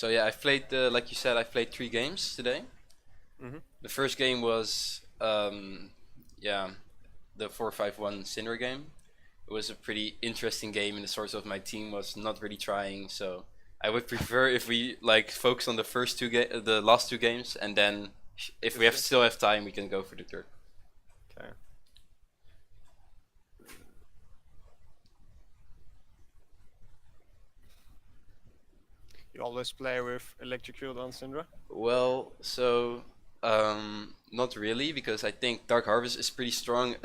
So yeah, I played like you said, I played 3 games today. Mm-hmm. The first game was yeah, the 4-5-1 Cinder game. It was a pretty interesting game, and the source of my team was not really trying. So I would prefer if we like focus on the last 2 games, and then if we have Fifty. still have time, we can go for the third. Okay. You always play with Electrocute on Syndra? Well, so not really because I think Dark Harvest is pretty strong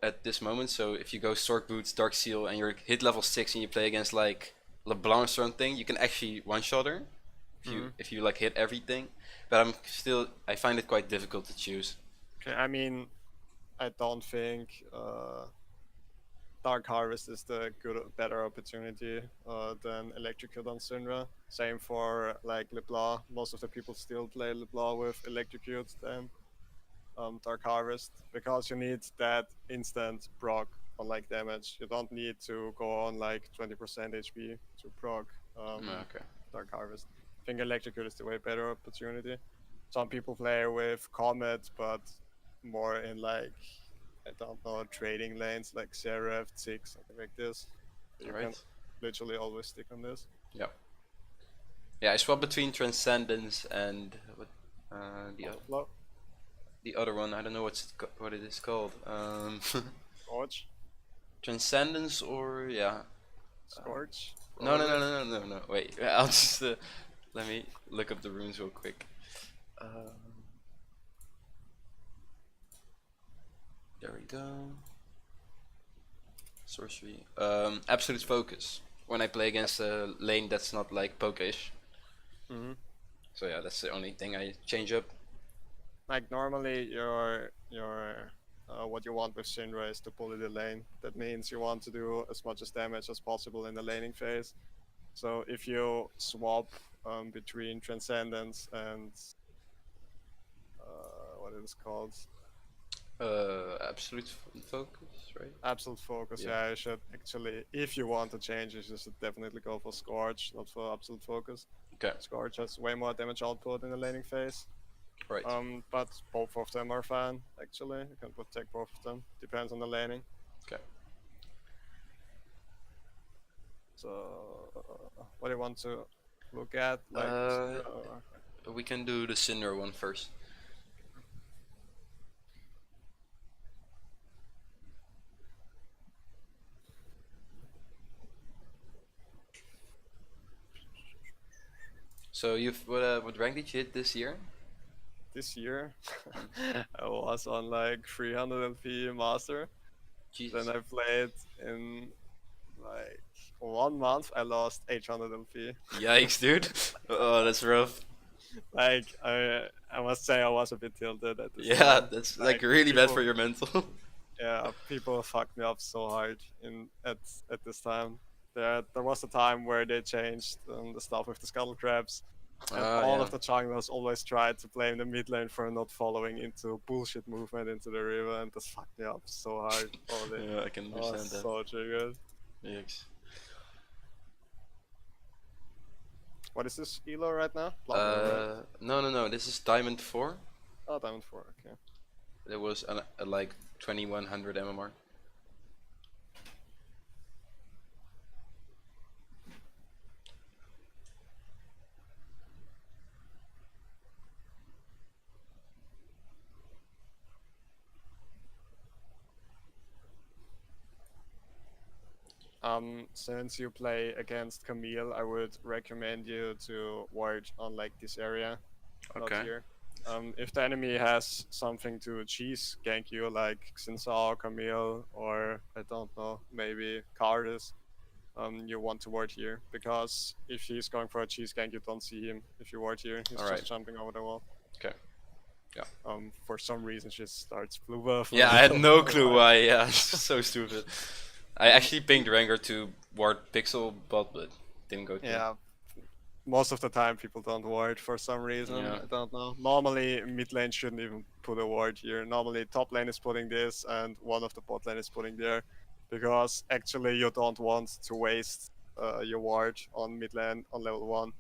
at this moment. So if you go Sword Boots, Dark Seal, and you're hit level 6 and you play against like LeBlanc or something, you can actually one-shot her Mm-hmm. if you like hit everything. But I find it quite difficult to choose. Okay, I mean, I don't think Dark Harvest is the better opportunity than Electrocute on Syndra. Same for like LeBlanc. Most of the people still play LeBlanc with Electrocute than Dark Harvest because you need that instant proc on like damage. You don't need to go on like 20% HP to proc Okay. Dark Harvest. I think Electrocute is the way better opportunity. Some people play with Comet, but more in like I don't know trading lanes like Seraph, Six, something like this. You All can right. literally always stick on this. Yeah. Yeah, I swap between Transcendence and what the Butterflow, the other one. I don't know what it is called. Scorch, Transcendence or yeah. Scorch, No, no, probably. no, no, no, no, no. Wait, I'll just let me look up the runes real quick. There we go. Sorcery. Absolute focus. When I play against a lane that's not like poke-ish. Mm-hmm. So yeah, that's the only thing I change up. Like normally your what you want with Shinra is to bully the lane. That means you want to do as much as damage as possible in the laning phase. So if you swap between Transcendence and what it is called, Absolute focus, right? Absolute Focus, Yeah. yeah, you should actually, if you want to change, you should definitely go for Scorch, not for Absolute Focus. Okay. Scorch has way more damage output in the laning phase. Right. But both of them are fine, actually. You can protect both of them. Depends on the laning. Okay. So, what do you want to look at? Like, Uh, we can do the Cinder one first. So what rank did you hit this year? this year, I was on like 300 LP Master. Then Jesus. I played in like 1 month, I lost 800 LP. Yikes, dude. Oh, that's rough. Like I must say I was a bit tilted at this Yeah, time. that's like Like really bad for people, your mental. yeah, people fucked me up so hard in at this time. There was a time where they changed the stuff with the scuttle crabs, and all Yeah. of the junglers always tried to blame the mid lane for not following into bullshit movement into the river, and this fucked me up so hard. Holy, Yeah, I can I was understand that. so triggered. Yikes. What is this elo right now? Platinum, right? No, no, no. This is Diamond 4. Oh, Diamond 4. Okay. It was a like 2100 MMR. Since you play against Camille, I would recommend you to ward on like this area, not Okay. here. If the enemy has something to cheese gank you, like Xinsao, Camille, or I don't know, maybe Cardis, you want to ward here because if he's going for a cheese gank, you don't see him. If you ward here, he's All right. just jumping over the wall. Okay. Yeah. For some reason, she starts blue buff. Yeah, I I had don't no know clue why. why. Yeah, it's so stupid. I actually pinged Rengar to ward Pixel bot, but didn't go through. Yeah, most of the time people don't ward for some reason. Yeah. I don't know. Normally mid lane shouldn't even put a ward here. Normally top lane is putting this and one of the bot lane is putting there, because actually you don't want to waste your ward on mid lane on level 1.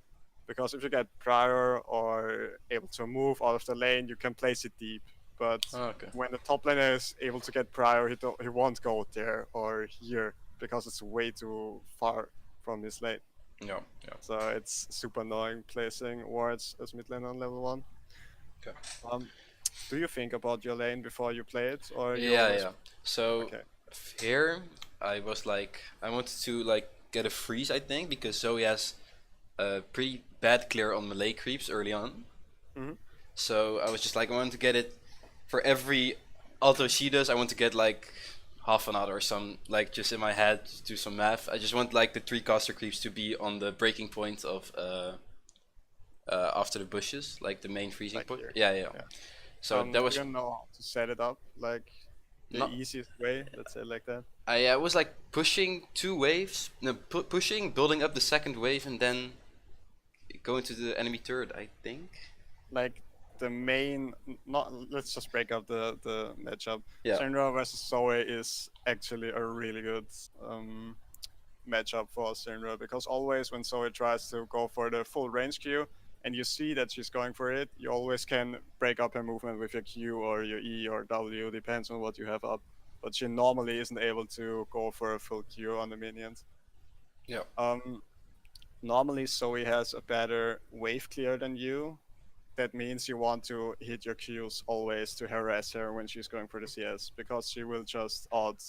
because if you get prior or able to move out of the lane, you can place it deep. But Oh, okay. when the top laner is able to get prior, he won't go there or here because it's way too far from his lane. Yeah, yeah. So it's super annoying placing wards as mid lane on level 1. Okay. Um, do you think about your lane before you play it, or you Yeah, always yeah. So okay? here I was like, I wanted to like get a freeze, I think, because Zoe has a pretty bad clear on melee creeps early on. Hmm. So I was just like, I want to get it for every auto she does. I want to get like half an auto or some, like just in my head, do some math. I just want like the three caster creeps to be on the breaking point of after the bushes, like the main freezing Like point. here, Yeah, yeah. yeah. So that Do was you know how to set it up, like the not. easiest way? Let's say like that. I was like pushing two waves, no, pushing, building up the second wave, and then going to the enemy turret. I think. Like the main, not let's just break up the matchup. Yeah. Syndra versus Zoe is actually a really good matchup for Syndra, because always when Zoe tries to go for the full range Q and you see that she's going for it, you always can break up her movement with your Q or your E or W, depends on what you have up. But she normally isn't able to go for a full Q on the minions. Yeah. Um, Normally Zoe has a better wave clear than you. That means you want to hit your Qs always to harass her when she's going for the CS, because she will just out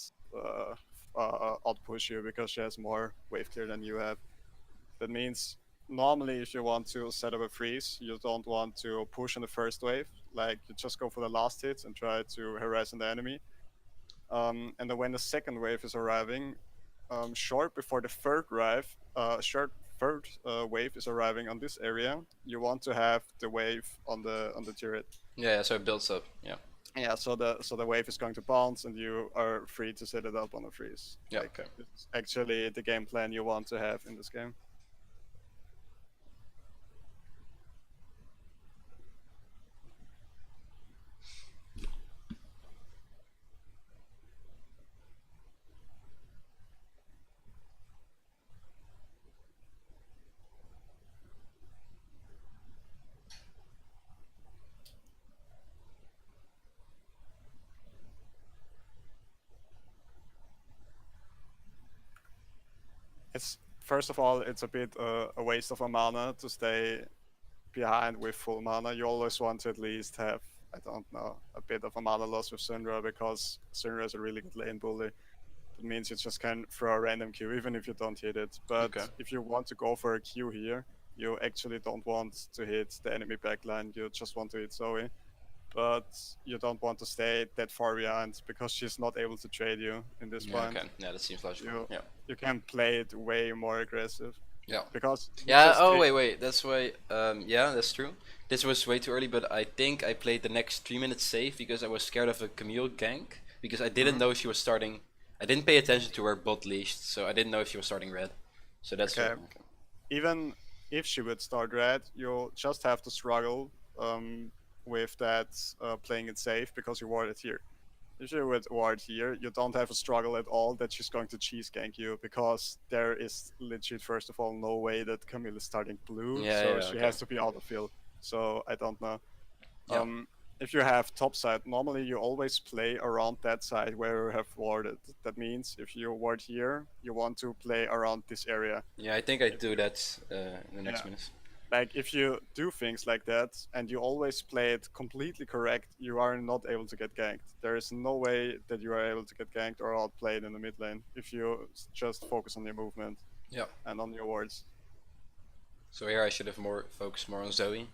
push you because she has more wave clear than you have. That means normally if you want to set up a freeze, you don't want to push on the first wave. Like you just go for the last hits and try to harass the enemy. And then when the second wave is arriving, short before the third wave is arriving on this area, you want to have the wave on the turret. Yeah, yeah. So it builds up. Yeah. Yeah, so the wave is going to bounce, and you are free to set it up on a freeze. Yeah. Like Okay. it's actually the game plan you want to have in this game. It's first of all, it's a bit a waste of a mana to stay behind with full mana. You always want to at least have, I don't know, a bit of a mana loss with Syndra, because Syndra is a really good lane bully. It means you just can throw a random Q even if you don't hit it. But Okay. if you want to go for a Q here, you actually don't want to hit the enemy backline. You just want to hit Zoe. But you don't want to stay that far behind, because she's not able to trade you in this Yeah. point. Okay. Yeah, that seems logical. You Yeah. you can play it way more aggressive, Yeah. because you Yeah. just Oh take, wait. That's why. Yeah, that's true. This was way too early, but I think I played the next 3 minutes safe because I was scared of a Camille gank because I didn't Mhm. know she was starting. I didn't pay attention to her bot leashed, so I didn't know if she was starting red. So that's Okay. okay. Even if she would start red, you'll just have to struggle with that playing it safe, because you warded here. If you would ward here, you don't have a struggle at all that she's going to cheese gank you, because there is legit, first of all, no way that Camille is starting blue, Yeah. so Yeah. she Okay. has to be out of field. So I don't know. Yeah. If you have top side, normally you always play around that side where you have warded. That means if you ward here, you want to play around this area. Yeah. I think I If do you, that in the next yeah, minutes. like if you do things like that and you always play it completely correct, you are not able to get ganked. There is no way that you are able to get ganked or outplayed in the mid lane if you just focus on your movement Yeah. and on your wards. So here I should have more focused more on Zoe.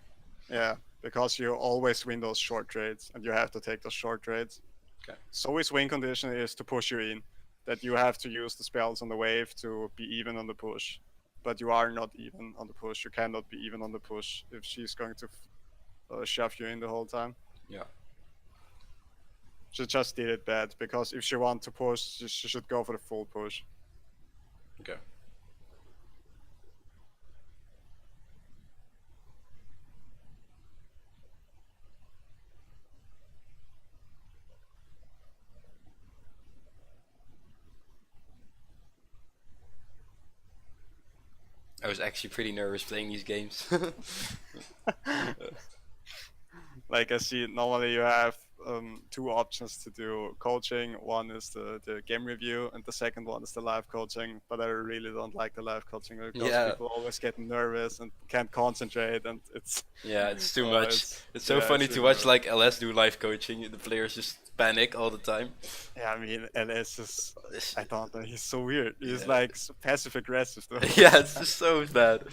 Yeah, because you always win those short trades and you have to take those short trades. Okay. So his win condition is to push you in, that you have to use the spells on the wave to be even on the push. But you are not even on the push. You cannot be even on the push if she's going to shove you in the whole time. Yeah. She just did it bad, because if she wants to push, she should go for the full push. Okay. I was actually pretty nervous playing these games. Like I see, normally you have two options to do coaching. One is the game review, and the second one is the live coaching. But I really don't like the live coaching because Yeah, people always get nervous and can't concentrate, and it's yeah, it's too much. it's It's so yeah, funny it's to really watch bad. like LS do live coaching. The players just panic all the time. Yeah, I mean, LS is It's- I don't know. He's so weird. He's Yeah, like passive aggressive the whole yeah, it's time. just so bad.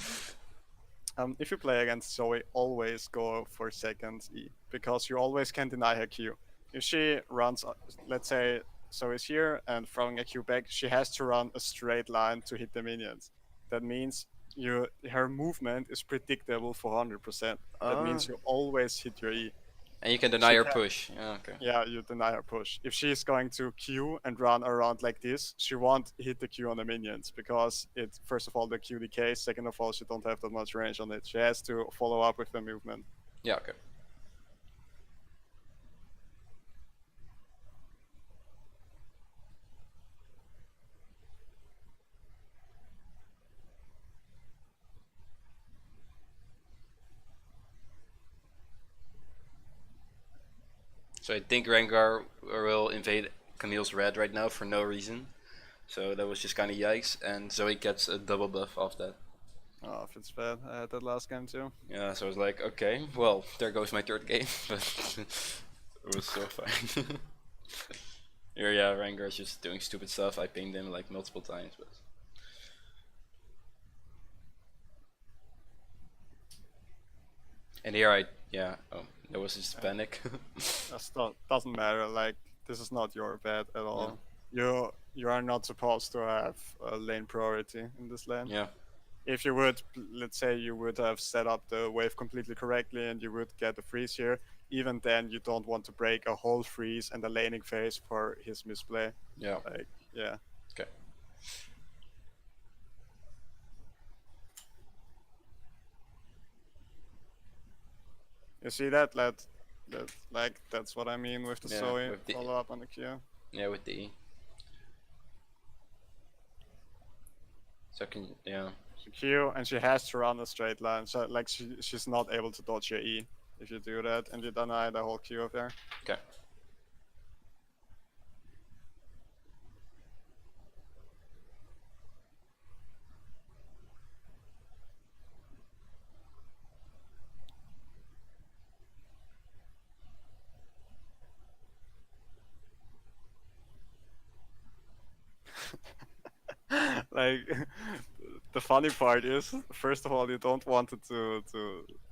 If you play against Zoe, always go for second E because you always can deny her Q. If she runs, let's say Zoe's here and throwing a Q back, she has to run a straight line to hit the minions. That means her movement is predictable for 100%. That Uh, means you always hit your E. and you can deny She your can, push. Yeah, okay. yeah, you deny her push. If she's going to Q and run around like this, she won't hit the Q on the minions because it first of all the Q decays, second of all she don't have that much range on it. She has to follow up with the movement. Yeah, okay. So I think Rengar will invade Camille's red right now for no reason. So that was just kind of yikes, and Zoe gets a double buff off that. Oh, if it's bad. I had that last game too. Yeah, so I was like, okay, well, there goes my third game, but it was so fine. Here, yeah, Rengar's just doing stupid stuff. I pinged him like multiple times, but and here yeah, oh, that was just panic. That's not doesn't matter. Like this is not your bad at Yeah, all. You are not supposed to have a lane priority in this lane. yeah, If you would, let's say you would have set up the wave completely correctly and you would get a freeze here, even then you don't want to break a whole freeze and a laning phase for his misplay. yeah. Like, yeah. Okay. You see that? Like, that's what I mean with the Yeah, Zoe with the follow up on the Q. yeah with the E. So I can yeah. She Q and she has to run a straight line, so like she's not able to dodge your E if you do that and you deny the whole Q of there. Okay. Like the funny part is, first of all, you don't want it to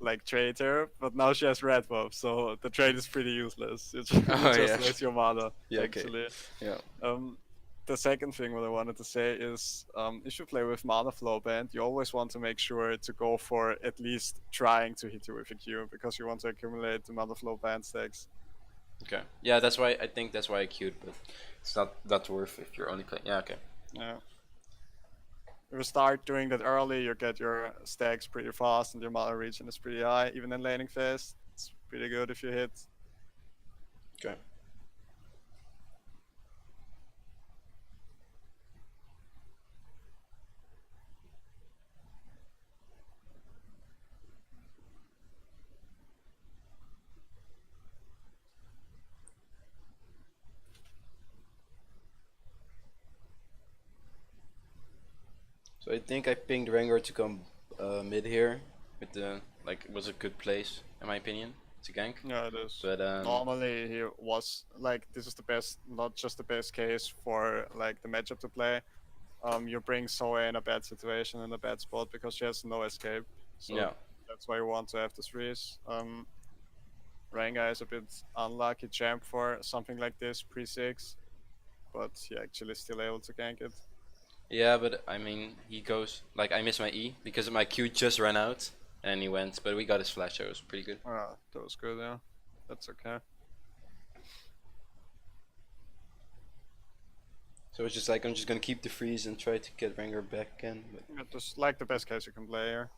like trade her, but now she has red buff, so the trade is pretty useless. You Oh just yeah. waste your mana Yeah. Okay. actually. Yeah. Um, the second thing what I wanted to say is, if you play with mana flow band, you always want to make sure to go for at least trying to hit you with a Q because you want to accumulate the mana flow band stacks. Okay. Yeah, that's why I think that's why I queued, but it's not that worth if you're only playing. Yeah. Okay. Yeah. If you start doing that early, you get your stacks pretty fast and your mana region is pretty high. Even in laning phase, it's pretty good if you hit. Okay. So I think I pinged Rengar to come mid here with the like it was a good place in my opinion to gank. Yeah, it is. But Normally, he was like, this is the best, not just the best case for like the matchup to play. You bring Zoe in a bad situation, in a bad spot because she has no escape. So yeah. that's why you want to have the threes. Ranga is a bit unlucky champ for something like this pre-6, but he actually still able to gank it. Yeah, but I mean he goes like I missed my E because my Q just ran out and he went, but we got his flash, so it was pretty good. That was good, yeah. That's okay. So it's just like I'm just gonna keep the freeze and try to get Rengar back again. But Yeah, just like the best case you can play here.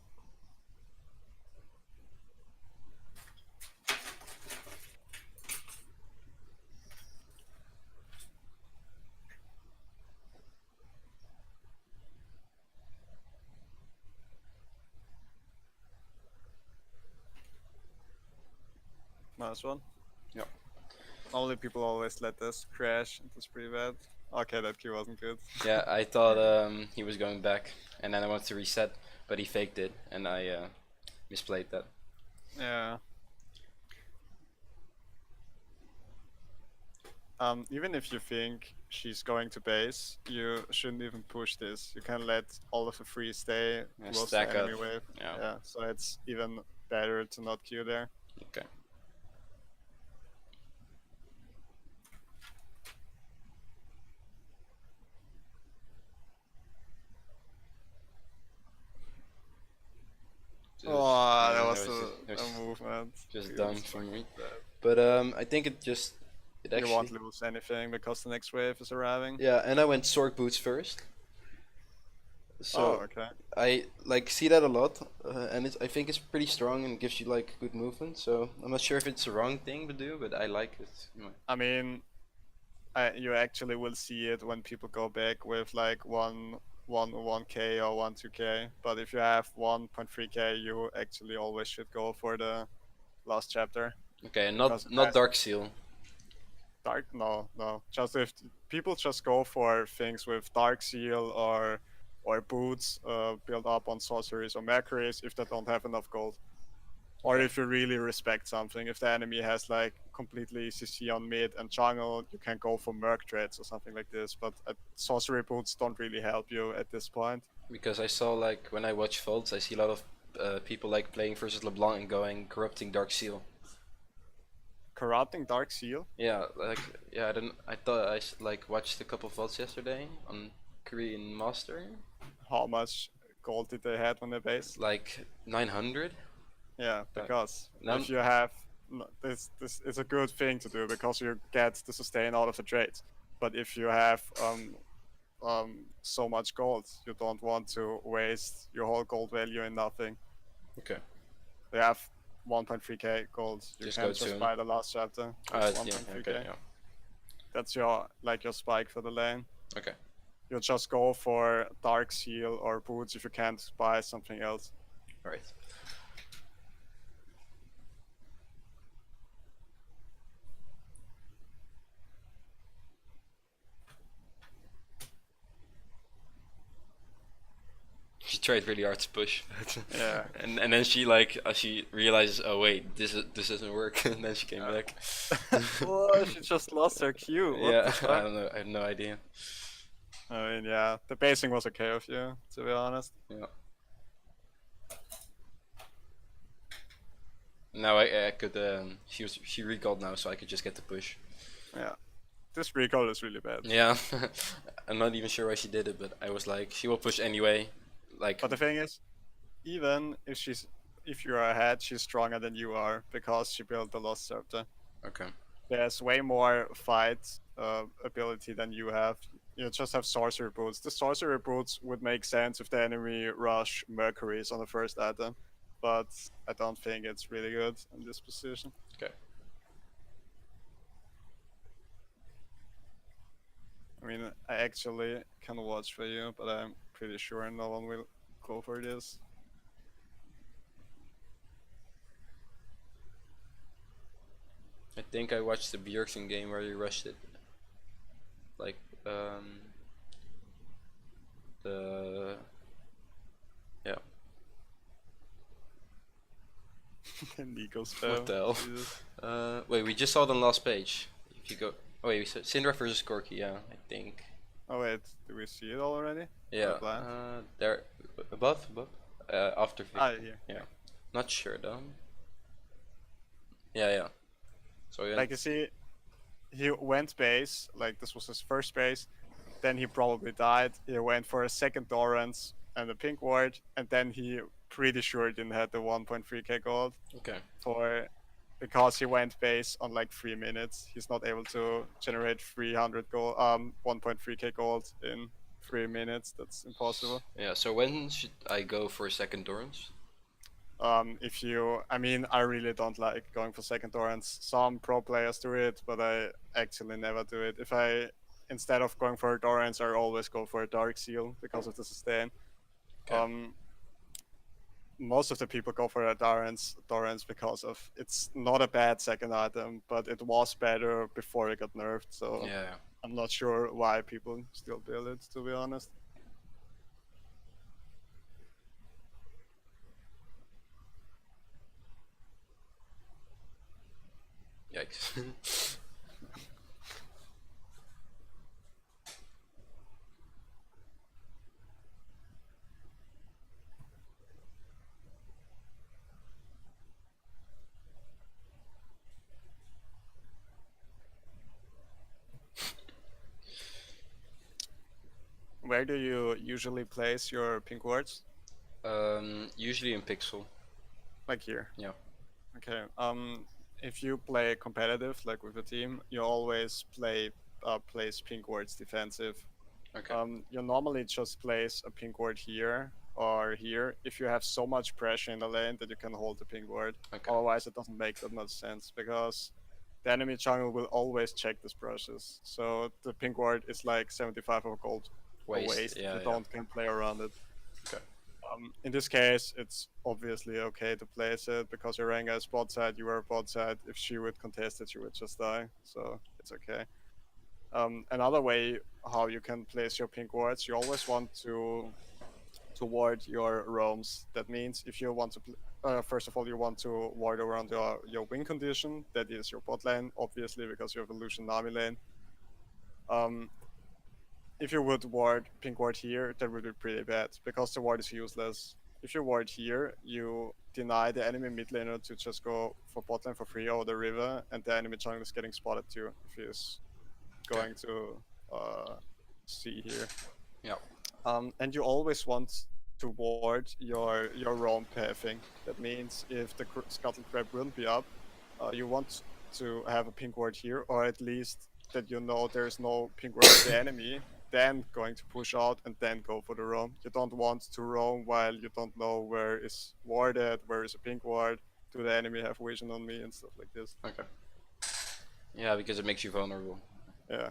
Nice one. Yeah. Only people always let this crash. It was pretty bad. Okay, that key wasn't good. Yeah, I thought he was going back, and then I wanted to reset, but he faked it, and I misplayed that. Yeah. Even if you think she's going to base, you shouldn't even push this. You can let all of the free stay Yeah, towards the stack up. enemy wave. Yeah. Yeah, so it's even better to not queue there. Okay. Just, Oh, that yeah, was it a was movement. just Really dumb for stuck me. with that. But I think it You won't actually. lose anything because the next wave is arriving. Yeah, and I went sword boots first, Oh, so okay. I like see that a lot, and I think it's pretty strong and gives you like good movement. So I'm not sure if it's the wrong thing to do, but I like it. I mean, you actually will see it when people go back with like 1k or 2k. But if you have 1.3k, you actually always should go for the last chapter Okay, and because it not has dark seal. dark. No, no. Just if people just go for things with dark seal or boots built up on sorceries or mercuries if they don't have enough gold. Or Okay. if you really respect something, if the enemy has like completely CC on mid and jungle, you can go for merc trades or something like this. But sorcery boots don't really help you at this point. Because I saw like when I watch Faults, I see a lot of people like playing versus LeBlanc and going corrupting dark seal. Corrupting dark seal. Yeah, like yeah, I thought like watched a couple of VODs yesterday on Korean Master, How much gold did they had when they base? like 900. Yeah, because Now, if you have this is a good thing to do because you get the sustain out of the trades. But if you have so much gold, you don't want to waste your whole gold value in nothing. okay, They have 1.3k gold. You just go can to just him. buy the last chapter with Yeah, okay, 1.3k. yeah, That's your like your spike for the lane. okay. You just go for dark seal or boots if you can't buy something else. All right. She tried really hard to push, Yeah. and then she realizes, oh wait, this doesn't work, and then she came back. Oh, she just lost her Q. What Yeah, the I fuck? don't know. I have no idea. I mean, yeah, the basing was okay of you, to be honest. Yeah. Now I could she recalled now, so I could just get the push. Yeah, this recall is really bad. Yeah, I'm not even sure why she did it, but I was like, she will push anyway. Like, But the thing is, even if you're ahead, she's stronger than you are because she built the Lost Scepter. okay, There's way more fight ability than you have. You just have sorcery boots. The sorcery boots would make sense if the enemy rush Mercuries on the first item, but I don't think it's really good in this position. okay. I mean, I actually can watch for you, but I'm pretty sure no one will go for this. I think I watched the Bjergsen game where he rushed it. Like, the yeah. Nico spell. What the hell? Jesus. Wait, we just saw it on last page. If you go, oh wait, we saw Syndra versus Corki. Yeah, I think. Oh wait, do we see it already? Yeah, Blind? there, above, after Ah, Victor. here. Yeah, not sure though. Yeah, yeah. So yeah. Like you see, he went base, like this was his first base, then he probably died. He went for a second Dorrance and a pink ward, and then he pretty sure didn't have the 1.3k gold Okay. for because he went base on like 3 minutes. He's not able to generate 300 gold, 1.3k gold in 3 minutes. That's impossible. Yeah. So when should I go for a second Dorrance? If you, I mean, I really don't like going for second Dorrance. Some pro players do it, but I actually never do it. If I, instead of going for a Dorrance, I always go for a Dark Seal because of the sustain. Okay. most of the people go for a Dorans because of it's not a bad second item, but it was better before it got nerfed. So Yeah. I'm not sure why people still build it, to be honest. Yikes. Where do you usually place your pink wards? Usually in Pixel. Like here. Yeah. Okay. If you play competitive, like with a team, you always place pink wards defensive. Okay. You normally just place a pink ward here or here if you have so much pressure in the lane that you can hold the pink ward. Okay. Otherwise, it doesn't make that much sense because the enemy jungle will always check this process. So the pink ward is like 75 of gold a waste. Yeah. You Yeah. don't can play around it. Okay. In this case, it's obviously okay to place it because Yoranga is bot side, you are bot side. If she would contest it, she would just die. So it's okay. Another way how you can place your pink wards, you always want to ward your roams. That means if you want to, first of all, you want to ward around your win condition. That is your bot lane, obviously, because you have a Lucian Nami lane. If you would ward pink ward here, that would be pretty bad because the ward is useless. If you ward here, you deny the enemy mid laner to just go for bot lane for free over the river, and the enemy jungle is getting spotted too if he is going to see here. Yeah. And you always want to ward your roam pathing. That means if the scuttle crab wouldn't be up, you want to have a pink ward here, or at least that you know there's no pink ward of the enemy, then going to push out and then go for the roam. You don't want to roam while you don't know where is warded, where is a pink ward, do the enemy have vision on me and stuff like this. Okay. Yeah, because it makes you vulnerable. Yeah.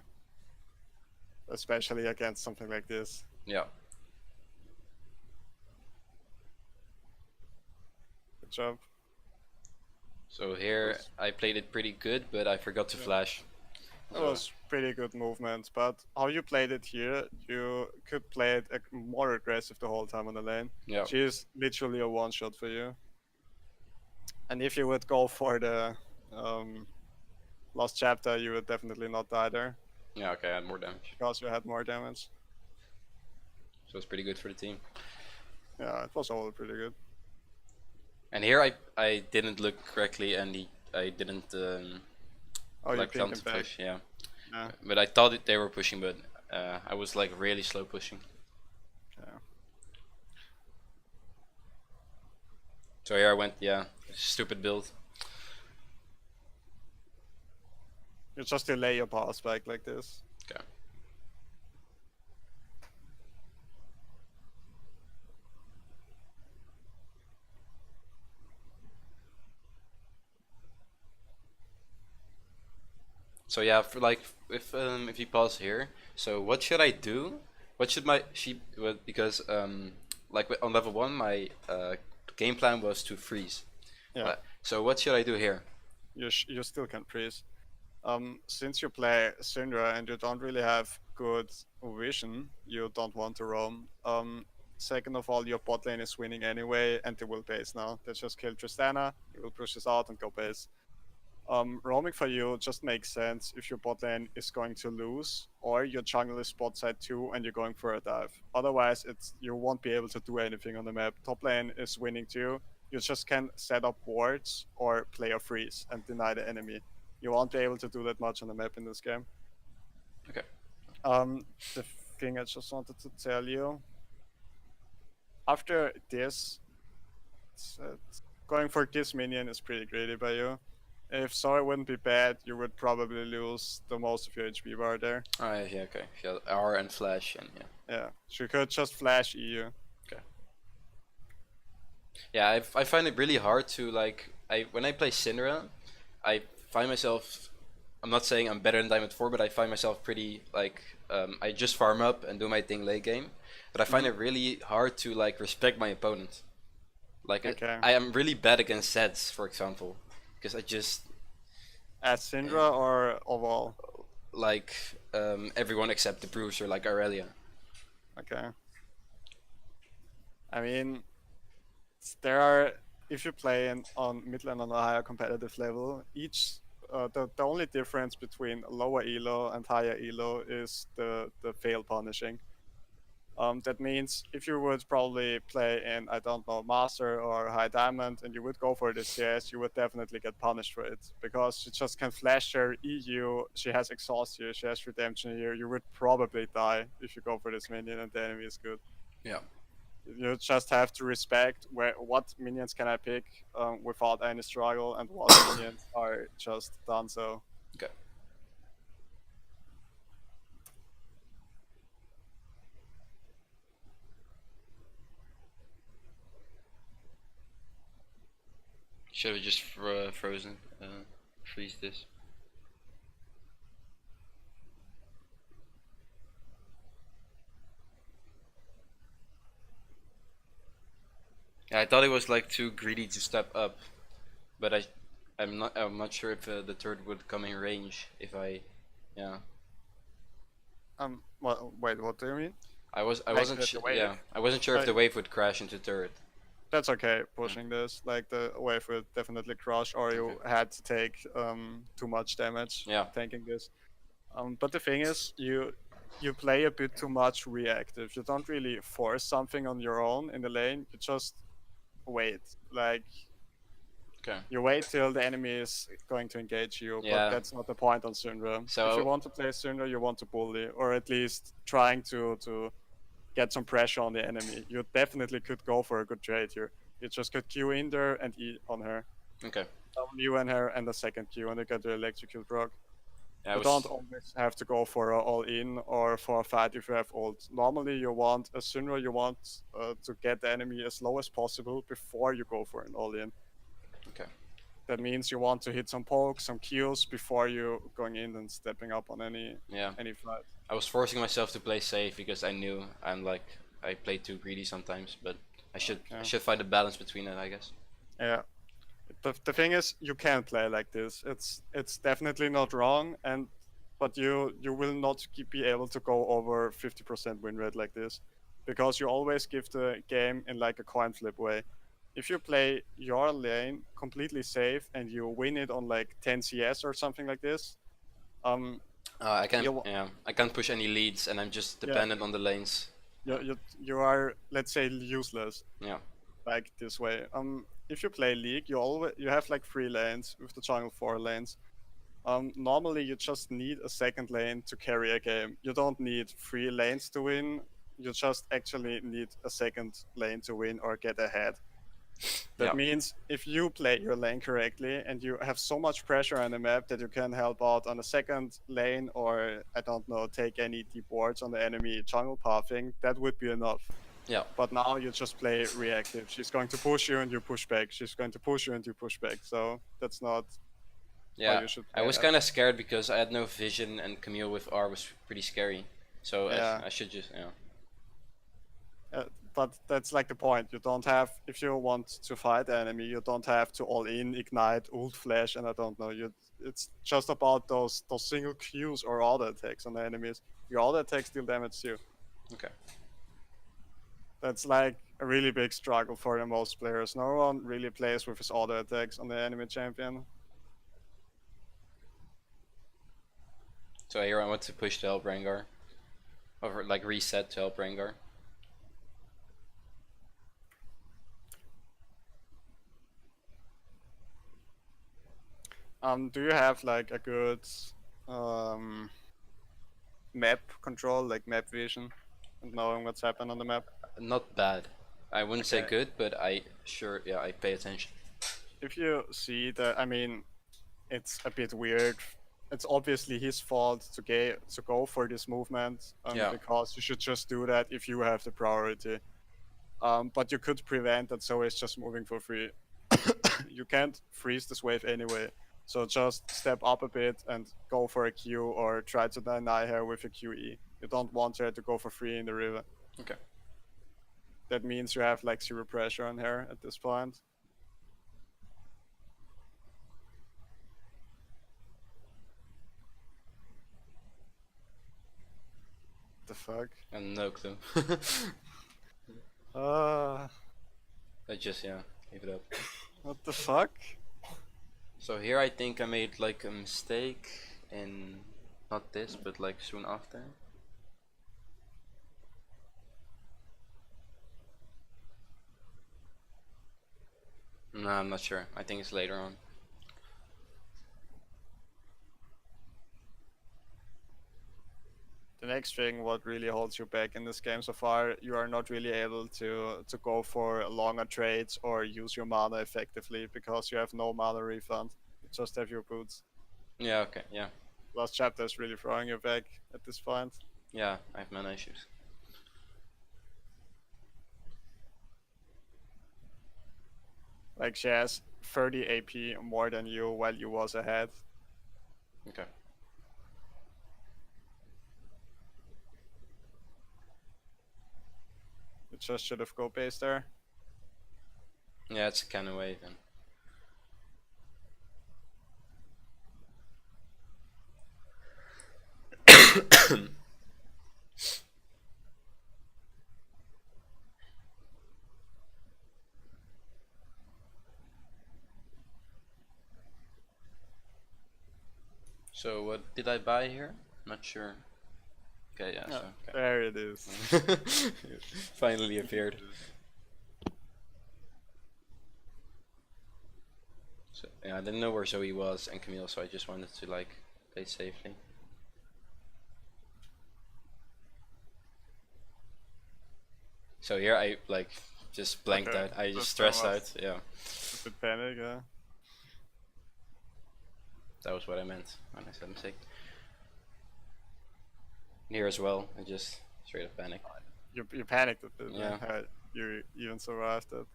Especially against something like this. Yeah. Good job. So here I played it pretty good, but I forgot to flash. That was pretty good movement, but how you played it here, you could play it more aggressive the whole time on the lane. Yeah. She's literally a one-shot for you. And if you would go for the last chapter, you would definitely not die there. Yeah, okay, I had more damage. Because you had more damage. So it's pretty good for the team. Yeah, it was all pretty good. And here I didn't look correctly and I didn't like you plan pinged to him back. push, yeah. Yeah. But I thought they were pushing, but I was like really slow pushing. Yeah. So here I went, yeah, stupid build. You just delay your pass back like this. Okay. So yeah, for like if you pause here, so what should I do? What should my sheep? Because like on level 1, my game plan was to freeze. Yeah. So what should I do here? You still can freeze. Since you play Syndra and you don't really have good vision, you don't want to roam. Second of all, your bot lane is winning anyway, and they will base now. They just kill Tristana, you will push this out and go base. Roaming for you just makes sense if your bot lane is going to lose, or your jungle is bot side too and you're going for a dive. Otherwise, you won't be able to do anything on the map. Top lane is winning too. You just can set up wards or play a freeze and deny the enemy. You won't be able to do that much on the map in this game. Okay. The thing I just wanted to tell you, after this, going for this minion is pretty greedy by you. If Sora wouldn't be bad, you would probably lose the most of your HP bar there. Oh yeah, okay. Yeah, R and flash and yeah. Yeah, she could just flash EU. Okay. Yeah, I find it really hard to like when I play Syndra, I find myself. I'm not saying I'm better than Diamond 4, but I find myself pretty like I just farm up and do my thing late game. But I find it really hard to like respect my opponent. Like Okay. I am really bad against sets, for example, because I just As Syndra or overall? like everyone except the bruiser, like Aurelia. Okay. I mean, there are, if you play on mid lane on a higher competitive level, the only difference between lower elo and higher elo is the fail punishing. That means if you would probably play in, I don't know, Master or High Diamond, and you would go for this CS, you would definitely get punished for it because she just can flash her EU. She has exhaust here, she has redemption here. You would probably die if you go for this minion and the enemy is good. Yeah. You just have to respect what minions can I pick without any struggle, and what minions are just done so. Okay. Should have just frozen, freeze this. Yeah, I thought it was like too greedy to step up, but I'm not sure if the turret would come in range if I, yeah. Wait, what do you mean? I Like wasn't the wave? yeah, I wasn't sure if Uh, the wave would crash into turret. that's okay, Yeah. pushing this. Like the wave will definitely crush, or Okay. you had to take too much damage Yeah. tanking this. But the thing is, you play a bit too much reactive. You don't really force something on your own in the lane. You just wait. Like Okay. you wait till the enemy is going to engage you, but Yeah. that's not the point on Syndra. If you So want to play Syndra, you want to bully, or at least trying to get some pressure on the enemy. You definitely could go for a good trade here. You just could Q in there and E on her. okay. W and her and the second Q, and you get the electrocute proc. Yeah, I You don't was always have to go for a all in or for a fight if you have ult. Normally, you want a Syndra, you want to get the enemy as low as possible before you go for an all in. okay. That means you want to hit some pokes, some Qs before you going in and stepping up on Yeah. any fight. I was forcing myself to play safe because I knew I play too greedy sometimes, but I Okay. should find a balance between it, I guess. Yeah. The thing is, you can play like this. It's definitely not wrong, and but you will not be able to go over 50% win rate like this, because you always give the game in like a coin flip way. If you play your lane completely safe and you win it on like 10 CS or something like this, um, I can't you yeah I can't push any leads, and I'm just yeah dependent on the lanes. you, you are, let's say, useless Yeah. like this way. If you play League, you have like 3 lanes with the jungle 4 lanes. Normally you just need a second lane to carry a game. You don't need 3 lanes to win. You just actually need a second lane to win or get ahead. That Yeah. means if you play your lane correctly and you have so much pressure on the map that you can help out on a second lane, or I don't know, take any deep wards on the enemy jungle pathing, that would be enough. Yeah. But now you just play reactive. She's going to push you and you push back. She's going to push you and you push back. So that's not how Yeah. you should I play was that. kind of scared because I had no vision, and Camille with R was pretty scary. So Yeah. I should just yeah. But that's like the point. You don't have, if you want to fight the enemy, you don't have to all in, ignite, ult flash, and I don't know. It's just about those single Qs or auto attacks on the enemies. Your auto attacks deal damage too. Okay. That's like a really big struggle for the most players. No one really plays with his auto attacks on the enemy champion. So here I want to push to help Rengar, or like reset to help Rengar. Do you have like a good um, map control, like map vision, and knowing what's happened on the map? Not bad. I wouldn't say Okay. good, but I pay attention. If you see that, I mean, it's a bit weird. It's obviously his fault to go for this movement, Yeah. because you should just do that if you have the priority. But you could prevent that, so it's just moving for free. You can't freeze this wave anyway, so just step up a bit and go for a Q, or try to deny her with a QE. You don't want her to go for free in the river. Okay. that means you have like zero pressure on her at this point. The fuck? And no clue. Uh, I just gave it up. what the fuck? So here I think I made like a mistake in not this, but like soon after. No, I'm not sure. I think it's later on. The next thing, what really holds you back in this game so far, you are not really able to go for longer trades or use your mana effectively because you have no mana refund. You just have your boots. Yeah, okay, yeah. Last chapter is really throwing you back at this point. Yeah, I have mana issues. Like she has 30 AP more than you while you was ahead. Okay. You just should have go base there. Yeah, it's a cannon wave and so what did I buy here? Not sure. Okay, yeah, so okay. There it is. Finally appeared. So yeah, I didn't know where Zoe was and Camille, so I just wanted to like play safely. So here I like just blanked Okay, out. I just that's stressed so out. Yeah, a bit panic, yeah. that was what I meant when I said mistake. Here as well, I just straight up panic. You panicked a bit. Yeah. You even survived it.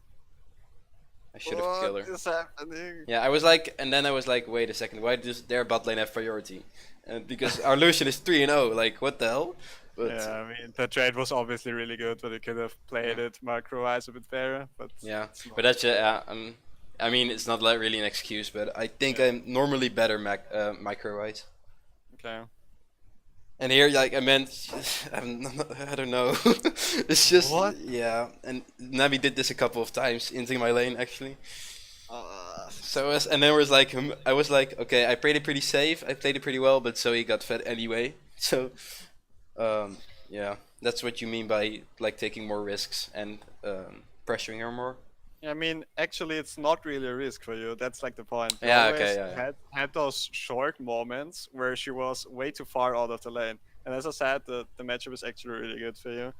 I should have killed What her. is happening? Yeah, I was like, and then I was like, wait a second, why does their bot lane have priority? Because our Lucian is 3-0, like what the hell? But Yeah, I mean the trade was obviously really good, but you could have played Yeah. it macro-wise a bit better. But yeah, it's not. but that's I mean, it's not like really an excuse, but I think Yeah. I'm normally better micro-wise. Okay. And here, like I meant, I don't know. It's just What? yeah. And Navi did this a couple of times into my lane actually. So and then was like I was like, okay, I played it pretty safe. I played it pretty well, but so he got fed anyway. So yeah, that's what you mean by like taking more risks and pressuring her more. I mean, actually, it's not really a risk for you. That's like the point. You Yeah, always okay, yeah, yeah. had those short moments where she was way too far out of the lane. And as I said, the matchup is actually really good for you.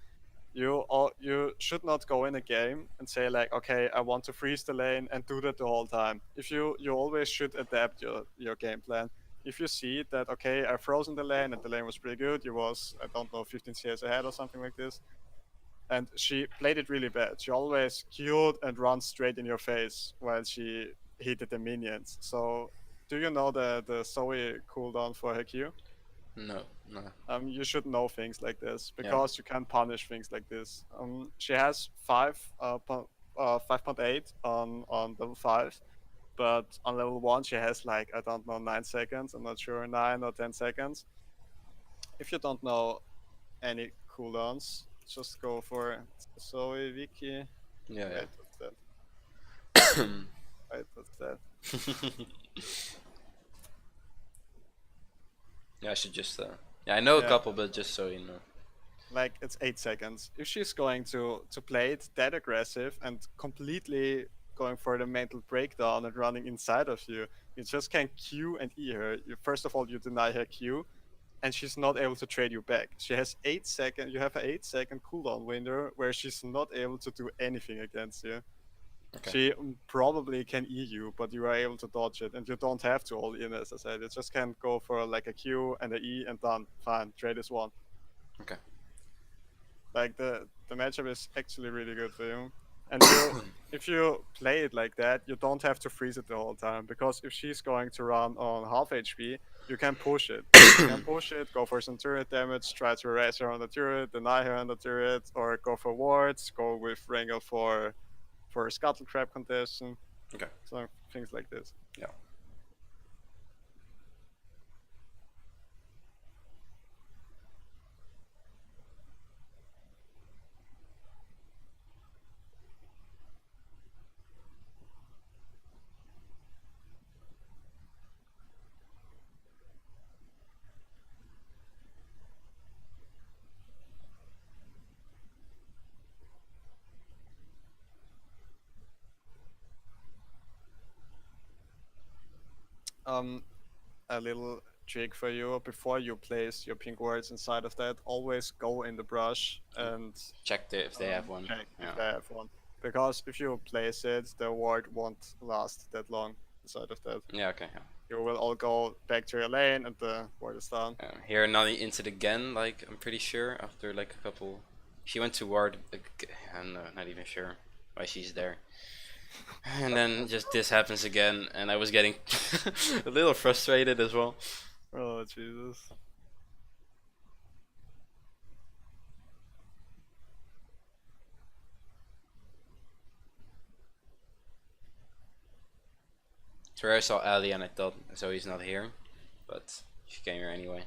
You should not go in a game and say like, okay, I want to freeze the lane and do that the whole time. If you always should adapt your game plan. If you see that okay, I've frozen the lane and the lane was pretty good, you was I don't know 15 CS ahead or something like this, and she played it really bad. She always queued and ran straight in your face while she hit the minions. So, do you know the Zoe cooldown for her Q? No, no. You should know things like this Yeah. because you can punish things like this. She has 5.8 on level 5, but on level 1 she has like I don't know 9 seconds. I'm not sure 9 or 10 seconds. If you don't know any cooldowns, just go for Zoe Wiki. Yeah, Wait, what's that? yeah. Wait, what's that? Yeah, I should just yeah, I know a Yeah. couple, but just so you know. Like it's 8 seconds. If she's going to play it that aggressive and completely going for the mental breakdown and running inside of you, you just can Q and E her. First of all, you deny her Q, and she's not able to trade you back. She has 8 seconds. You have an 8 second cooldown window where she's not able to do anything against you. Okay. She probably can E you, but you are able to dodge it, and you don't have to all in, as I said. You just can go for like a Q and a E and done. Fine, trade is won. Okay. Like the matchup is actually really good for you. And you, if you play it like that, you don't have to freeze it the whole time, because if she's going to run on half HP, you can push it. You can push it, go for some turret damage, try to erase her on the turret, deny her on the turret, or go for wards, go with Wrangle for Scuttle Crab condition, Okay. so things like this. Yeah. Um, a little trick for you: before you place your pink wards inside of that, always go in the brush and Check if they have one. check Yeah. if they have one. Because if you place it, the ward won't last that long inside of that. Yeah. Okay. Yeah. You will all go back to your lane and the ward is down. Here Nani into again. Like I'm pretty sure after like a couple. She went to ward. I'm not even sure why she's there. And then just this happens again, and I was getting a little frustrated as well. Oh Jesus. So I saw Ali and I thought Zoe's not here, but she came here anyway.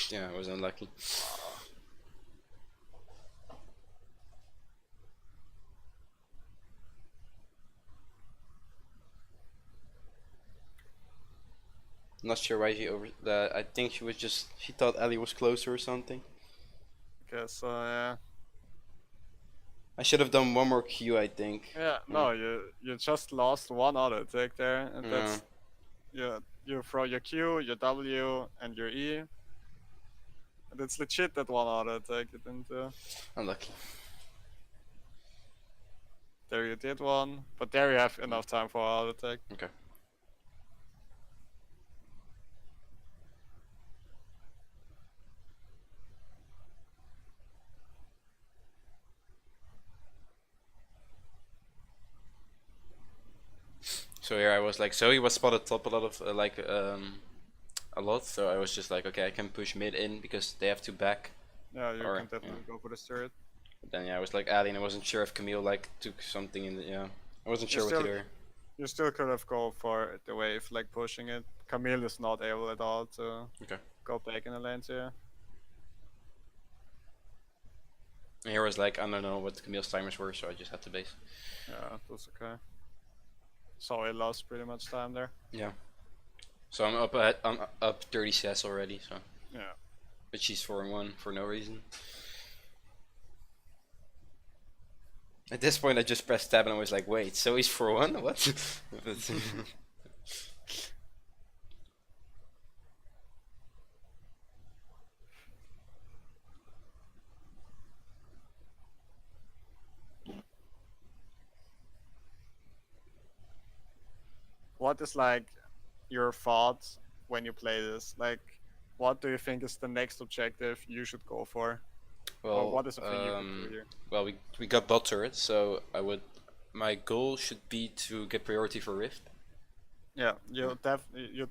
Yeah, I was unlucky. Not sure why she over that. I think she thought Ali was closer or something. Guess yeah. I should have done one more Q, I think. Yeah, no, you just lost one auto attack there, and that's you throw your Q, your W, and your E. And it's legit that one auto attack you didn't do. Unlucky. There you did one, but there you have enough time for auto attack. Okay. So here I was like, Zoe was spotted top a lot of a lot. So I was just like, okay, I can push mid in because they have to back. Yeah, you Or, can definitely go for the turret. But then yeah, I was like Ali, and I wasn't sure if Camille like took something in the I wasn't You sure what to still- do. You still could have go for the wave, like pushing it. Camille is not able at all to Okay. go back in the lanes here. And here was like, I don't know what Camille's timers were, so I just had to base. Yeah, that's okay. So he lost pretty much time there. Yeah. So I'm up 30 CS already. So. Yeah. But she's 4-1 for no reason. At this point, I just pressed tab and I was like, wait, so he's 4-1? What? What is like your thoughts when you play this? Like, what do you think is the next objective you should go for? Well, or what is the thing you can do here? well, we got bot turret, so my goal should be to get priority for Rift. Yeah, you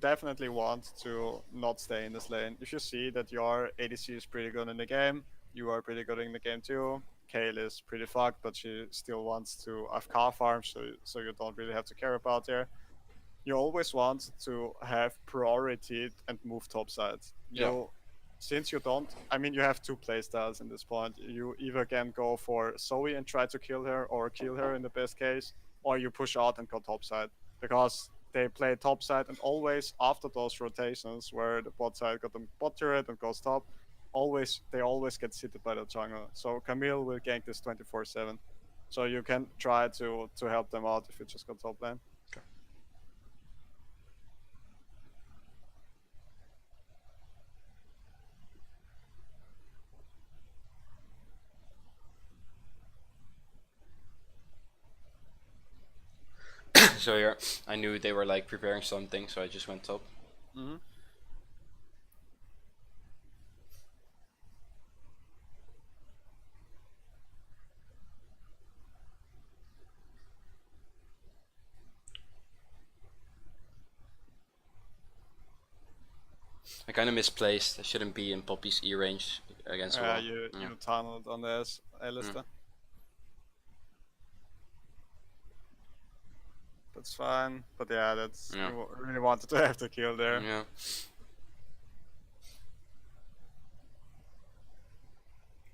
definitely want to not stay in this lane. If you see that your ADC is pretty good in the game, you are pretty good in the game too. Kale is pretty fucked, but she still wants to AFK farm, so you don't really have to care about her. You always want to have priority and move topside. Yeah. since you don't, I mean, you have two playstyles in this point. You either can go for Zoe and try to kill her, or kill her in the best case, or you push out and go topside. Because they play topside, and always after those rotations where the bot side got the bot turret and goes top, they always get seated by the jungle. So Camille will gank this 24/7. So you can try to help them out if you just go top lane. So yeah, I knew they were like preparing something, so I just went top. Mm-hmm. I kind of misplaced. I shouldn't be in Poppy's E range against a wall. You Yeah. you tunneled on the Alistair. That's fine, but yeah, that's Yeah. you really wanted to have the kill there. Yeah.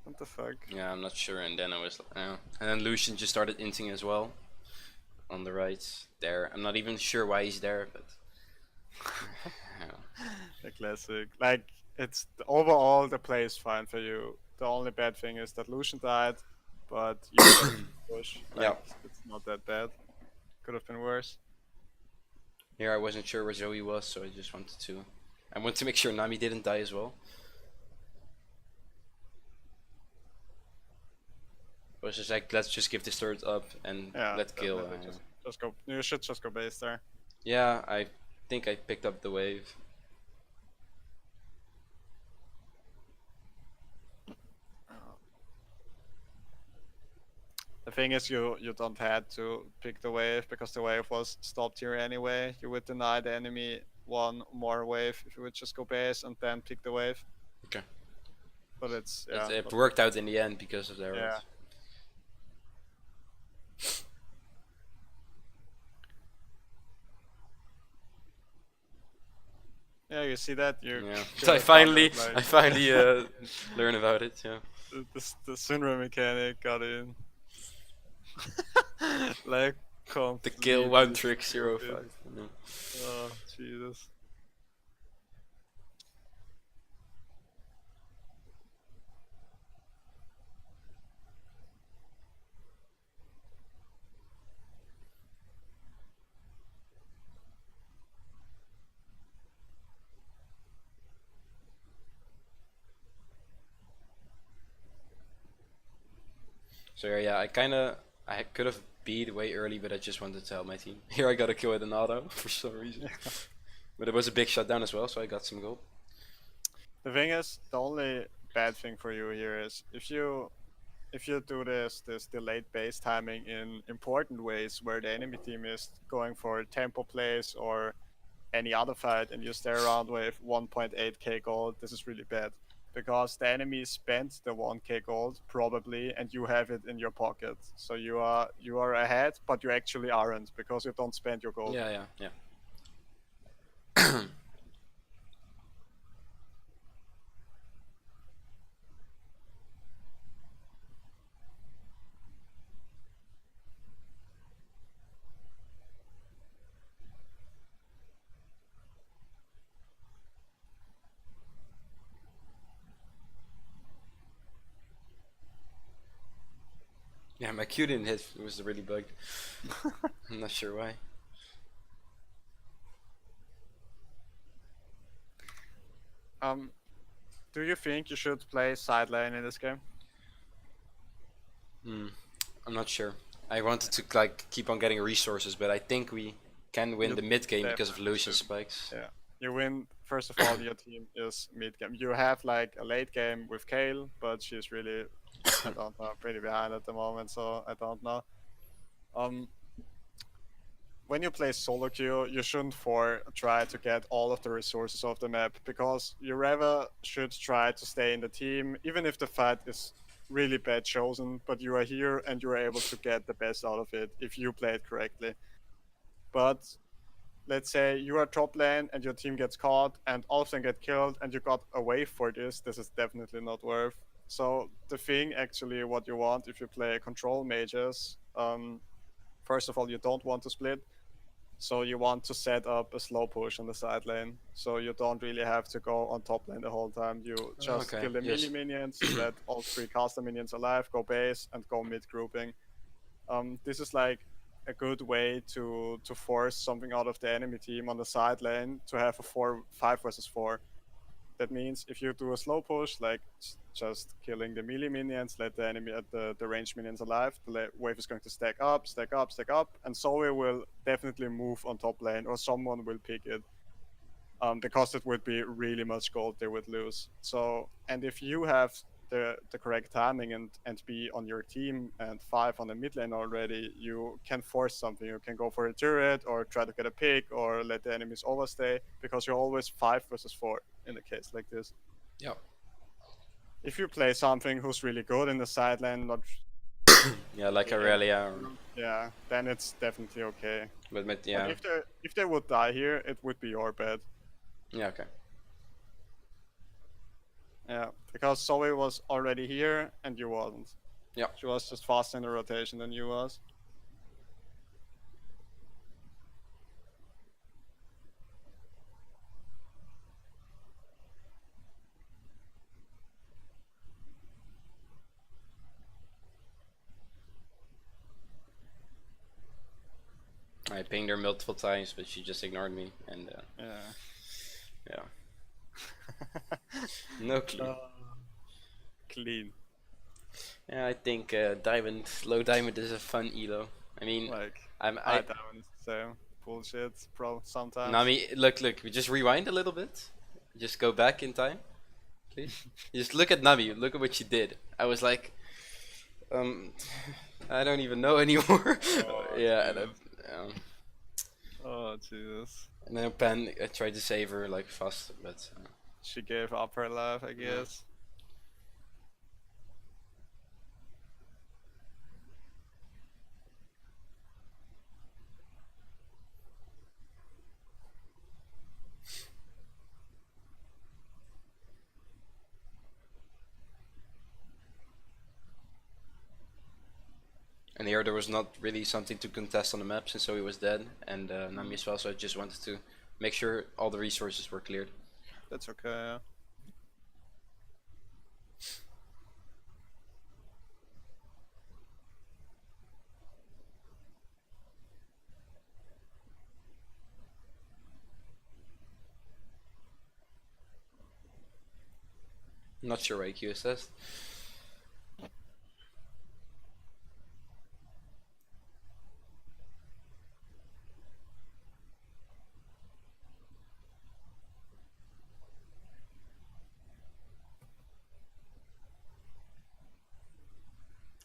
What the fuck? Yeah, I'm not sure. And then I was, yeah. And then Lucian just started inting as well on the right there. I'm not even sure why he's there, but yeah. The classic. Like it's overall the play is fine for you. The only bad thing is that Lucian died, but you got push. Like Yeah. it's not that bad. Could have been worse. Here I wasn't sure where Zoe was, so I just wanted to. I wanted to make sure Nami didn't die as well. I was just like, let's just give this turret up and Yeah, let kill. definitely. Just go. You should just go base there. Yeah, I think I picked up the wave. The thing is, you don't had to pick the wave because the wave was stopped here anyway. You would deny the enemy one more wave if you would just go base and then pick the wave. Okay. But it's yeah. It worked out in the end because of their Yeah. Yeah, you see that? You Yeah. could So I have done finally, that, like, I finally learn about it. Yeah. the Sunra mechanic got in. Like The kill one completely trick stupid. 05. Yeah. Oh Jesus. So yeah, I could have beat way early, but I just wanted to help my team. Here I got a kill with an auto for some reason. But it was a big shutdown as well, so I got some gold. The thing is, the only bad thing for you here is if you do this delayed base timing in important ways where the enemy team is going for tempo plays or any other fight and you stay around with 1.8k gold, this is really bad. Because the enemy spent the 1k gold probably and you have it in your pocket. So you are ahead, but you actually aren't because you don't spend your gold. Yeah, yeah. Yeah, my Q didn't hit. It was really bugged. I'm not sure why. Do you think you should play side lane in this game? I'm not sure. I wanted to like keep on getting resources, but I think we can win You the mid game because of definitely Lucian should. spikes. Yeah. You win. First of all, your team is mid game. You have like a late game with Kale, but she's really, I don't know, pretty behind at the moment, so I don't know. Um, when you play solo queue, you shouldn't try to get all of the resources of the map because you rather should try to stay in the team, even if the fight is really bad chosen. But you are here and you are able to get the best out of it if you play it correctly. But let's say you are top lane and your team gets caught and all of them get killed and you got a wave for this, this is definitely not worth. So the thing actually what you want if you play control mages, first of all you don't want to split. So you want to set up a slow push on the side lane. So you don't really have to go on top lane the whole time. You just Okay. kill the melee Yes. minions, let all three caster minions alive, go base, and go mid grouping. This is like a good way to force something out of the enemy team on the side lane to have a 5 versus 4. That means if you do a slow push, like just killing the melee minions, let the enemy at the ranged minions alive, the wave is going to stack up, stack up, stack up, and Zoe will definitely move on top lane or someone will pick it. Because it would be really much gold they would lose. So, and if you have the correct timing and be on your team and 5 on the mid lane already, you can force something. You can go for a turret or try to get a pick or let the enemies overstay because you're always 5 versus 4 in a case like this. Yeah. If you play something who's really good in the side lane, not Yeah, like yeah, Aurelia. yeah, then it's definitely okay. But But yeah. if they would die here, it would be your bad. Yeah. Okay. Yeah, because Zoe was already here and you wasn't. Yeah. She was just faster in the rotation than you was. I pinged her multiple times, but she just ignored me, and Yeah. yeah, no clue. Clean. Yeah, I think low diamond is a fun elo. I mean, Like, I high diamond is the same. Bullshit, bro, sometimes. Nami, look, we just rewind a little bit. Just go back in time, please. Just look at Nami. Look at what she did. I was like, um, I don't even know anymore. Oh, Yeah, Jesus. um, Oh, Jesus. and then Pan, I tried to save her like fast, but She gave up her life, I guess. and here there was not really something to contest on the map since Zoe was dead, and Nami as well. So I just wanted to make sure all the resources were cleared. That's okay, yeah. Not sure why Q says.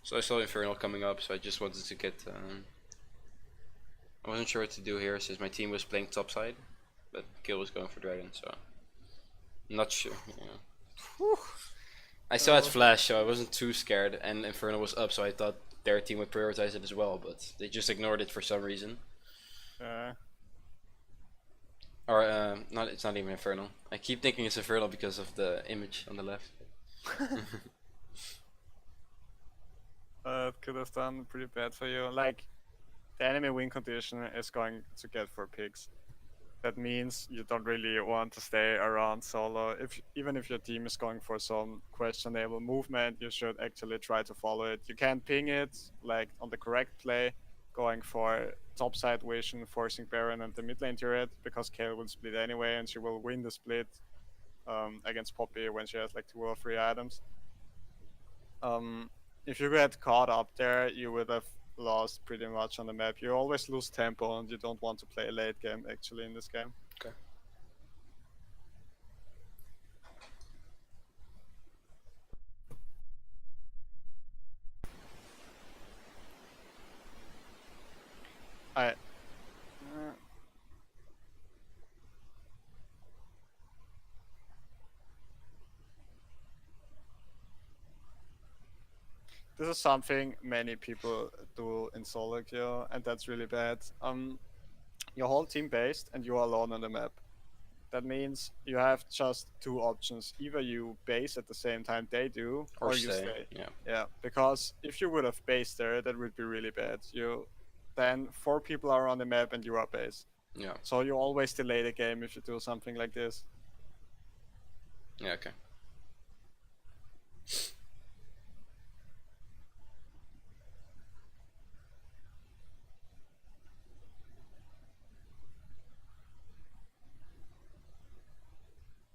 So I saw Infernal coming up, so I just wanted to get. I wasn't sure what to do here since my team was playing topside, but Kill was going for Dragon, so not sure. Yeah. I still had Flash, so I wasn't too scared, and Infernal was up, so I thought their team would prioritize it as well, but they just ignored it for some reason. Or not, it's not even Infernal. I keep thinking it's Infernal because of the image on the left. It could have done pretty bad for you. Like, the enemy win condition is going to get for picks. That means you don't really want to stay around solo. Even if your team is going for some questionable movement, you should actually try to follow it. You can ping it like on the correct play, going for topside vision, forcing Baron and the mid lane turret because Kayle will split anyway, and she will win the split against Poppy when she has like 2 or 3 items. If you get caught up there, you would have lost pretty much on the map. You always lose tempo and you don't want to play a late game actually in this game. Okay. I this is something many people do in solo queue, and that's really bad. your whole team based and you are alone on the map. That means you have just two options. Either you base at the same time they do, Or or you stay. stay. Yeah. Yeah, because if you would have based there, that would be really bad. You then four people are on the map and you are base. Yeah. So you always delay the game if you do something like this. Yeah. Okay.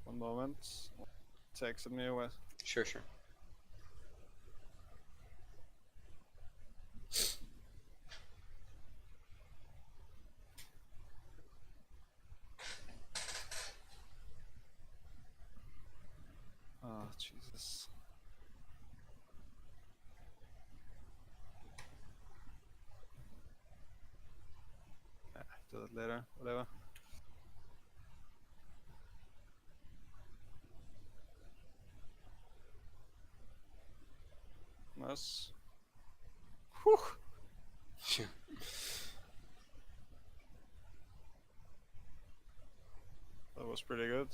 One moment. Texted me with. Sure. Sure. Oh Jesus. Do it later. Whatever. Nice. Whew. That was pretty good.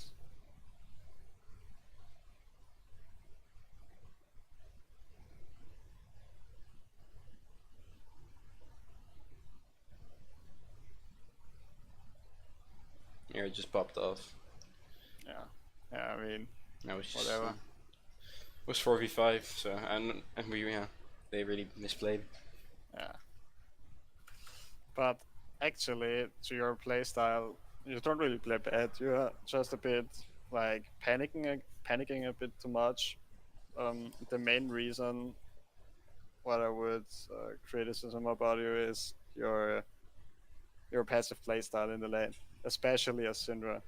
Yeah, it just popped off. Yeah. Yeah, I mean, That was just whatever. it was 4v5. So and we they really misplayed. Yeah. But actually, to your playstyle, you don't really play bad. You're just a bit like panicking a bit too much. The main reason what I would criticism about you is your passive playstyle in the lane, especially as Syndra.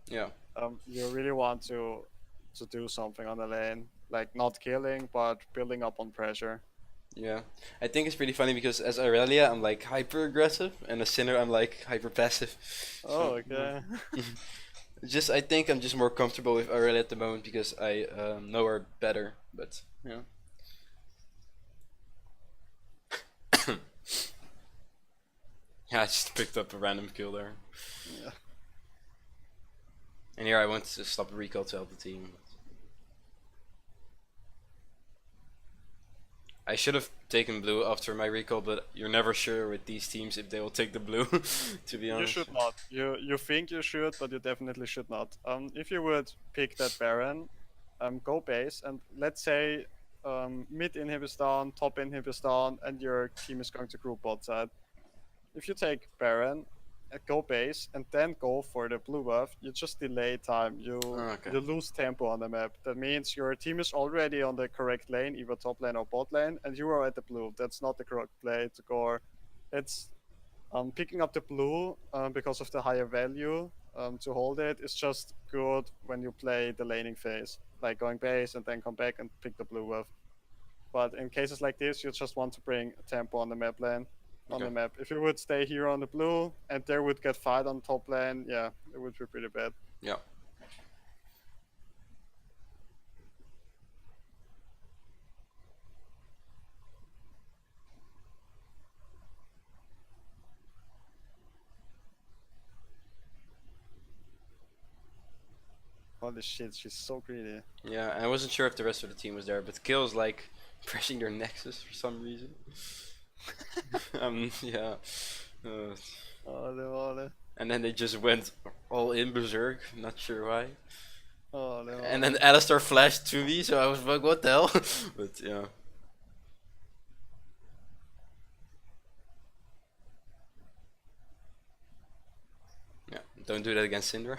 Yeah. You really want to do something on the lane, like not killing but building up on pressure. Yeah, I think it's pretty funny because as Aurelia, I'm like hyper aggressive, and as Sinner, I'm like hyper passive. Oh, So okay. just I think I'm just more comfortable with Aurelia at the moment because I know her better. But yeah, yeah, I just picked up a random kill there, Yeah. and here I want to stop the recall to help the team. I should have taken blue after my recall, but you're never sure with these teams if they will take the blue. To be You honest. should not. You think you should, but you definitely should not. If you would pick that Baron, go base, and let's say mid inhib is down, top inhib is down, and your team is going to group bot side. If you take Baron, go base, and then go for the blue buff, you just delay time. Oh, okay. You lose tempo on the map. That means your team is already on the correct lane, either top lane or bot lane, and you are at the blue. That's not the correct play to go. It's picking up the blue because of the higher value to hold it is just good when you play the laning phase, like going base and then come back and pick the blue buff. But in cases like this, you just want to bring tempo on the map lane. On Okay. the map, if you would stay here on the blue and there would get fight on top lane, yeah, it would be pretty bad. Yeah. Holy shit, she's so greedy. Yeah, and I wasn't sure if the rest of the team was there, but Kill's like pressing their nexus for some reason. Yeah. Uh, Ole, ole, and then they just went all in berserk. Not sure why. ole, ole. And then Alistar flashed to me, so I was like, what the hell? But yeah. Yeah, don't do that against Syndra.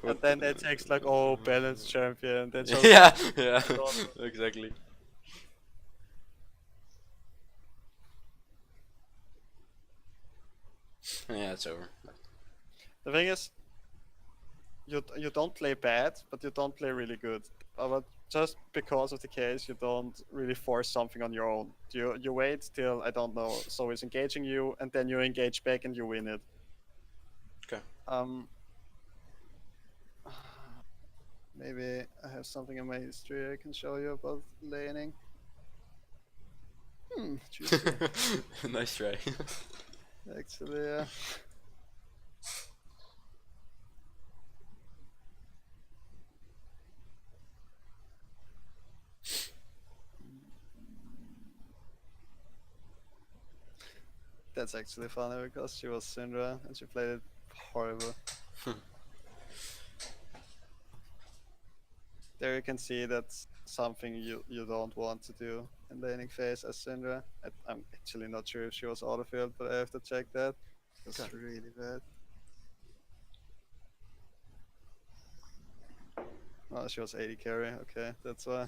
And then they text like, oh, balanced champion. They just Yeah, yeah, exactly. Yeah, it's over. The thing is, you don't play bad, but you don't play really good. But just because of the case, you don't really force something on your own. You wait till I don't know, so it's engaging you, and then you engage back and you win it. Okay. Maybe I have something in my history I can show you about laning. Juicy. Nice try. Actually, yeah. That's actually funny because she was Syndra and she played it horrible. There you can see that's something you don't want to do in laning phase as Syndra. I'm actually not sure if she was auto field, but I have to check that. It's Okay. really bad. Oh, she was 80 carry. Okay, that's why.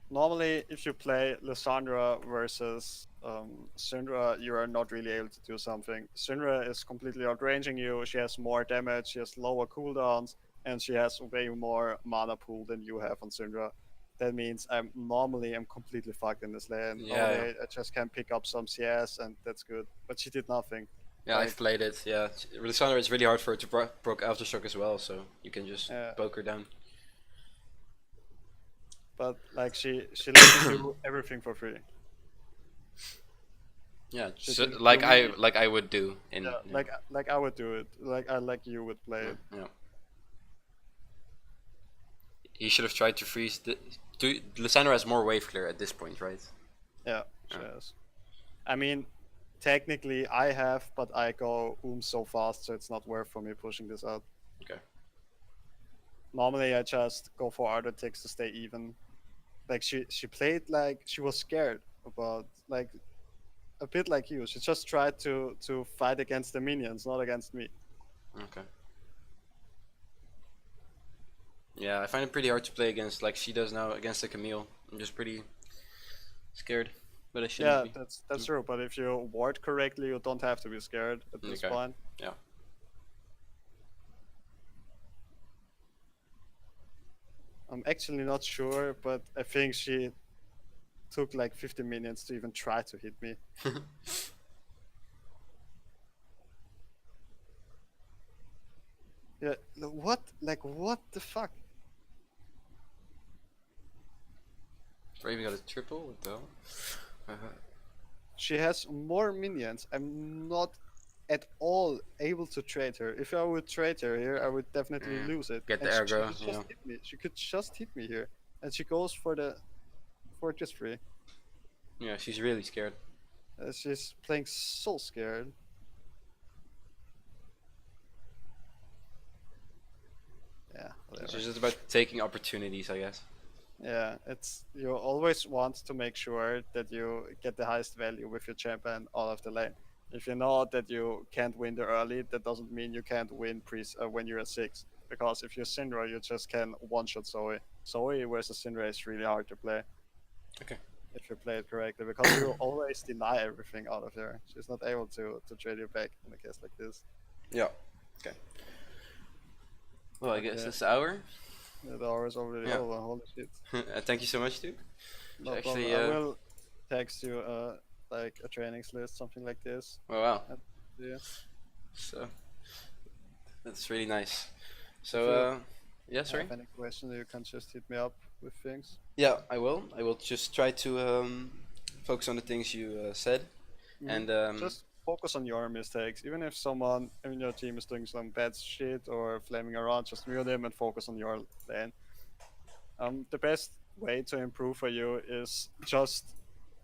Normally, if you play Lissandra versus Syndra, you are not really able to do something. Syndra is completely outranging you. She has more damage, she has lower cooldowns, and she has way more mana pool than you have on Syndra. That means I'm completely fucked in this lane. Yeah, Normally, yeah. I just can pick up some CS and that's good. But she did nothing. Yeah, I've Like, played it. Yeah, Lisandra, it's really hard for her to proc aftershock as well, so you can just uh, poke her down. but like she let me do everything for free. Yeah, She so, didn't do me. like I would do in. Yeah, Yeah, like I would do it. Like you would play yeah, it. yeah. He should have tried to freeze the. Lisandra has more wave clear at this point, right? Yeah, she Yeah. has. I mean, technically I have, but I go so fast, so it's not worth for me pushing this out. Okay. Normally I just go for other ticks to stay even. Like she played like she was scared about like a bit like you. She just tried to fight against the minions, not against me. Okay. Yeah, I find it pretty hard to play against like she does now against the Camille. I'm just pretty scared, but I shouldn't Yeah, be. that's true. But if you ward correctly, you don't have to be scared at this Okay. point. Yeah. I'm actually not sure, but I think she took like 50 minutes to even try to hit me. Yeah, what? Like, what the fuck? Raven got a triple. What the hell? She has more minions. I'm not at all able to trade her. If I would trade her here, I would definitely lose it. Get the And she aggro. could Yeah. just hit me. She could just hit me here. And she goes for the Fortress free. Yeah, she's really scared. She's playing so scared. Yeah, It's whatever. just about taking opportunities, I guess. Yeah, it's you always want to make sure that you get the highest value with your champion out of the lane. If you know that you can't win the early, that doesn't mean you can't win when you're at 6. Because if you're Syndra, you just can one-shot Zoe. Zoe versus Syndra is really hard to play. Okay. If you play it correctly, because you always deny everything out of her. She's not able to trade you back in a case like this. Yeah. Okay. Well, I guess Okay. that's the hour. Yeah, the hour is already Yeah. over. Holy shit. Thank you so much, dude. No Actually, problem. I will text you like a trainings list, something like this. oh wow. And, yeah. So that's really nice. If So you yeah, sorry. have any questions, you can just hit me up with things. Yeah, I will. I will just try to focus on the things you said, and Just focus on your mistakes. Even if someone in your team is doing some bad shit or flaming around, just mute him and focus on your lane. The best way to improve for you is just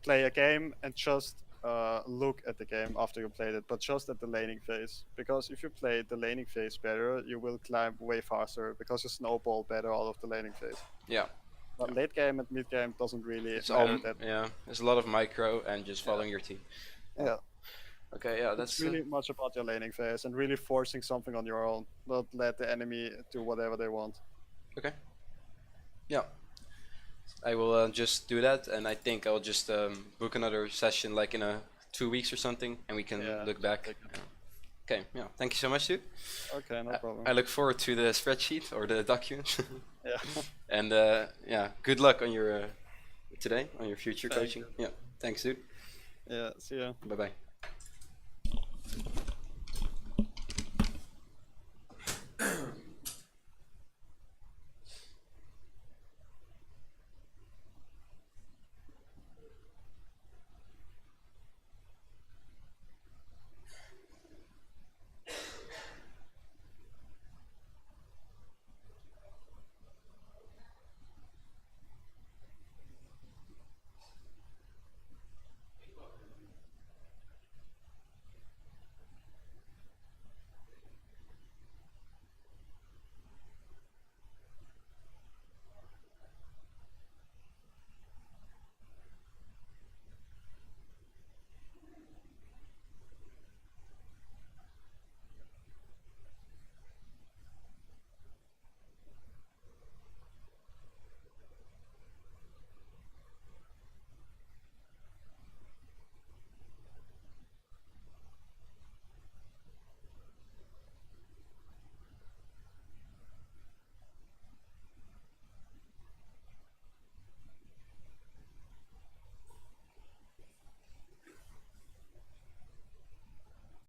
play a game and just look at the game after you played it, but just at the laning phase. Because if you play the laning phase better, you will climb way faster because you snowball better out of the laning phase. yeah, But late game and mid game doesn't really it's matter all that. yeah. There's a lot of micro and just following your team. Yeah, Okay, yeah, it's that's really much about your laning phase and really forcing something on your own. Not let the enemy do whatever they want. okay. Yeah, I will just do that, and I think I'll just book another session like in 2 weeks or something, and we can Yeah, look back. take it. Okay, yeah. Thank you so much, dude. Okay, no problem. I look forward to the spreadsheet or the document. Yeah. And yeah, good luck on your today on your future Thank coaching. Yeah, thanks, dude. Yeah, see ya. Bye bye.